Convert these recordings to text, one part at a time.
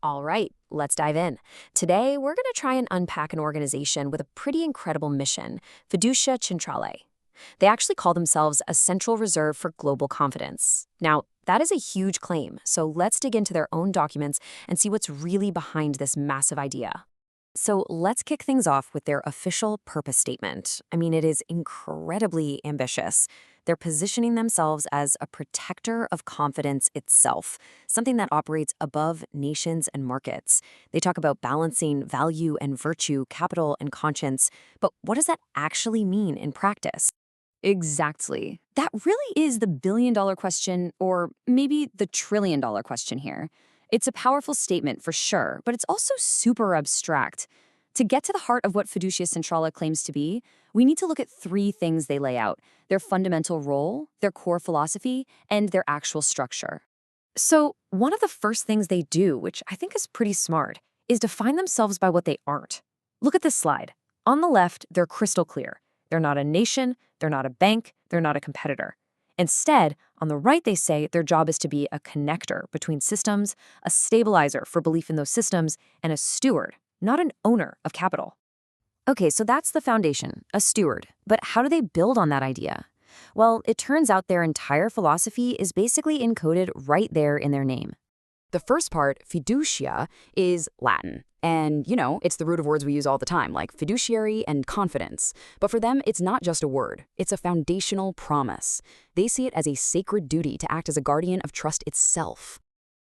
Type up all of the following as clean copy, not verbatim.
All right, let's dive in. Today, we're going to try and unpack an organization with a pretty incredible mission, Fiducia Centrale. They actually call themselves a central reserve for global confidence. Now, that is a huge claim, so let's dig into their own documents and see what's really behind this massive idea. So let's kick things off with their official purpose statement. I mean, it is incredibly ambitious. They're positioning themselves as a protector of confidence itself, something that operates above nations and markets. They talk about balancing value and virtue, capital and conscience. But what does that actually mean in practice? Exactly. That really is the billion-dollar question, or maybe the trillion-dollar question here. It's a powerful statement for sure, but it's also super abstract. To get to the heart of what Fiducia Centrale claims to be, we need to look at three things they lay out: their fundamental role, their core philosophy, and their actual structure. So, one of the first things they do, which I think is pretty smart, is define themselves by what they aren't. Look at this slide. On the left, they're crystal clear. They're not a nation, they're not a bank, they're not a competitor. Instead, on the right, they say their job is to be a connector between systems, a stabilizer for belief in those systems, and a steward, not an owner of capital. Okay, so that's the foundation, a steward. But how do they build on that idea? Well, it turns out their entire philosophy is basically encoded right there in their name. The first part, fiducia, is Latin. And, it's the root of words we use all the time, like fiduciary and confidence. But for them, it's not just a word. It's a foundational promise. They see it as a sacred duty to act as a guardian of trust itself.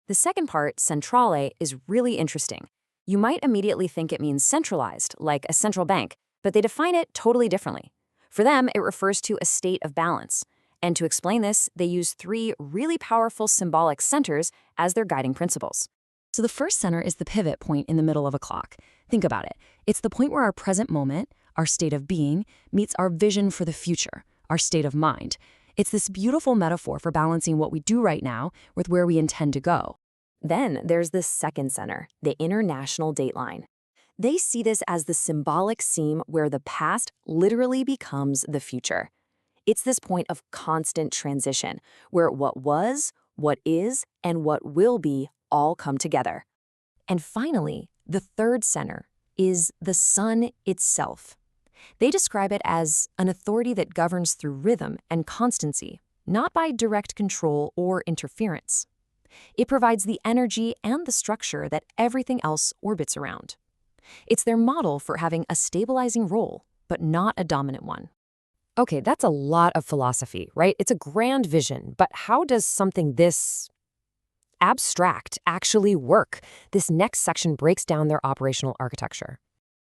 The second part, centrale, is really interesting. You might immediately think it means centralized, like a central bank, but they define it totally differently. For them, it refers to a state of balance. And to explain this, they use three really powerful symbolic centers as their guiding principles. So the first center is the pivot point in the middle of a clock. Think about it. It's the point where our present moment, our state of being, meets our vision for the future, our state of mind. It's this beautiful metaphor for balancing what we do right now with where we intend to go. Then there's the second center, the international dateline. They see this as the symbolic seam where the past literally becomes the future. It's this point of constant transition, where what was, what is, and what will be all come together. And finally, the third center is the sun itself. They describe it as an authority that governs through rhythm and constancy, not by direct control or interference. It provides the energy and the structure that everything else orbits around. It's their model for having a stabilizing role, but not a dominant one. Okay, that's a lot of philosophy, right? It's a grand vision, but how does something this abstract actually work? This next section breaks down their operational architecture.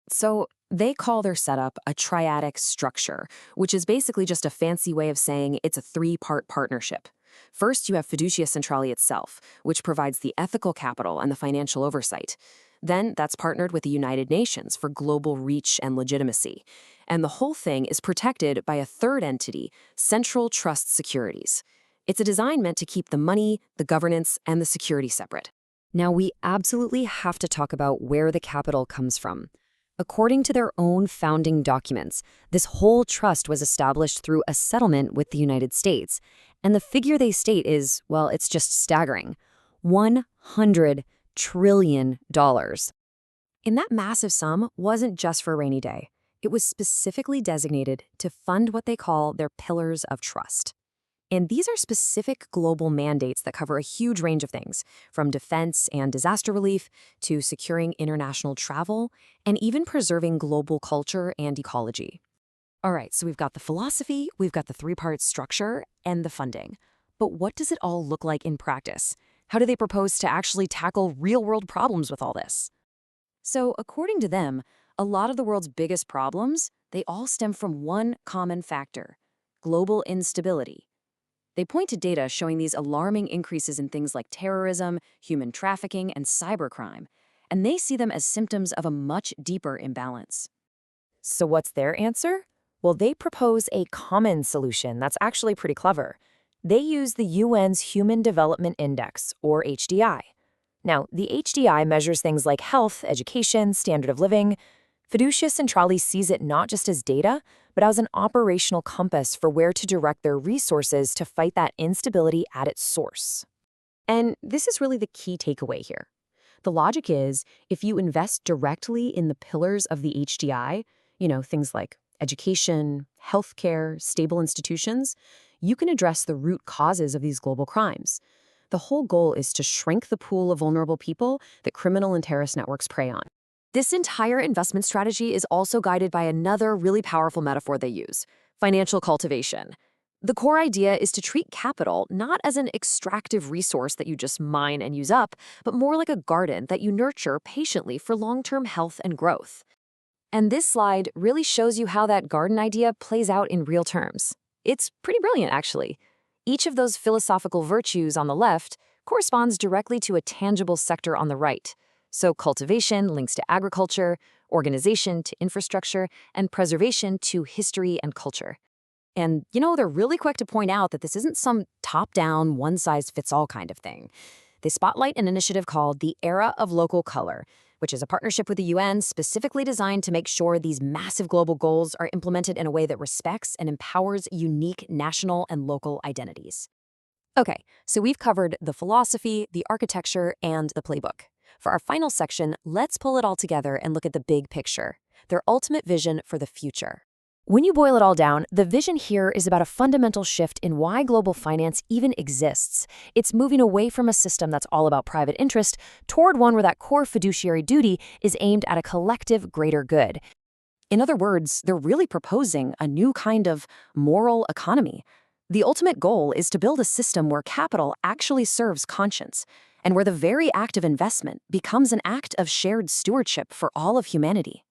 So they call their setup a triadic structure, which is basically just a fancy way of saying it's a three-part partnership. First, you have Fiducia Centrale itself, which provides the ethical capital and the financial oversight. Then that's partnered with the United Nations for global reach and legitimacy. And the whole thing is protected by a third entity, Central Trust Securities. It's a design meant to keep the money, the governance, and the security separate. Now, we absolutely have to talk about where the capital comes from. According to their own founding documents, this whole trust was established through a settlement with the United States. And the figure they state is, well, it's just staggering. $100 trillion. And that massive sum wasn't just for a rainy day. It was specifically designated to fund what they call their pillars of trust. And these are specific global mandates that cover a huge range of things, from defense and disaster relief to securing international travel and even preserving global culture and ecology. All right, so we've got the philosophy, we've got the three-part structure, and the funding. But what does it all look like in practice? How do they propose to actually tackle real-world problems with all this? So, according to them, a lot of the world's biggest problems, they all stem from one common factor: global instability. They point to data showing these alarming increases in things like terrorism, human trafficking, and cybercrime, and they see them as symptoms of a much deeper imbalance. So what's their answer? Well, they propose a common solution that's actually pretty clever. They use the UN's Human Development Index, or HDI. Now, the HDI measures things like health, education, standard of living. Fiducia Centrale sees it not just as data, but as an operational compass for where to direct their resources to fight that instability at its source. And this is really the key takeaway here. The logic is, if you invest directly in the pillars of the HDI, things like education, healthcare, stable institutions, you can address the root causes of these global crimes. The whole goal is to shrink the pool of vulnerable people that criminal and terrorist networks prey on. This entire investment strategy is also guided by another really powerful metaphor they use: financial cultivation. The core idea is to treat capital not as an extractive resource that you just mine and use up, but more like a garden that you nurture patiently for long-term health and growth. And this slide really shows you how that garden idea plays out in real terms. It's pretty brilliant, actually. Each of those philosophical virtues on the left corresponds directly to a tangible sector on the right. So cultivation links to agriculture, organization to infrastructure, and preservation to history and culture. And, they're really quick to point out that this isn't some top-down, one-size-fits-all kind of thing. They spotlight an initiative called the Era of Local Color, which is a partnership with the UN specifically designed to make sure these massive global goals are implemented in a way that respects and empowers unique national and local identities. Okay, so we've covered the philosophy, the architecture, and the playbook. For our final section, let's pull it all together and look at the big picture, their ultimate vision for the future. When you boil it all down, the vision here is about a fundamental shift in why global finance even exists. It's moving away from a system that's all about private interest toward one where that core fiduciary duty is aimed at a collective greater good. In other words, they're really proposing a new kind of moral economy. The ultimate goal is to build a system where capital actually serves conscience, and where the very act of investment becomes an act of shared stewardship for all of humanity.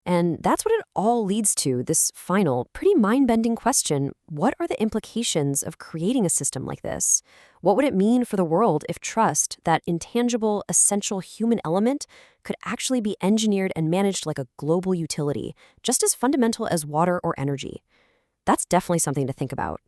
And that's what it all leads to, this final, pretty mind-bending question: what are the implications of creating a system like this? What would it mean for the world if trust, that intangible, essential human element, could actually be engineered and managed like a global utility, just as fundamental as water or energy? That's definitely something to think about.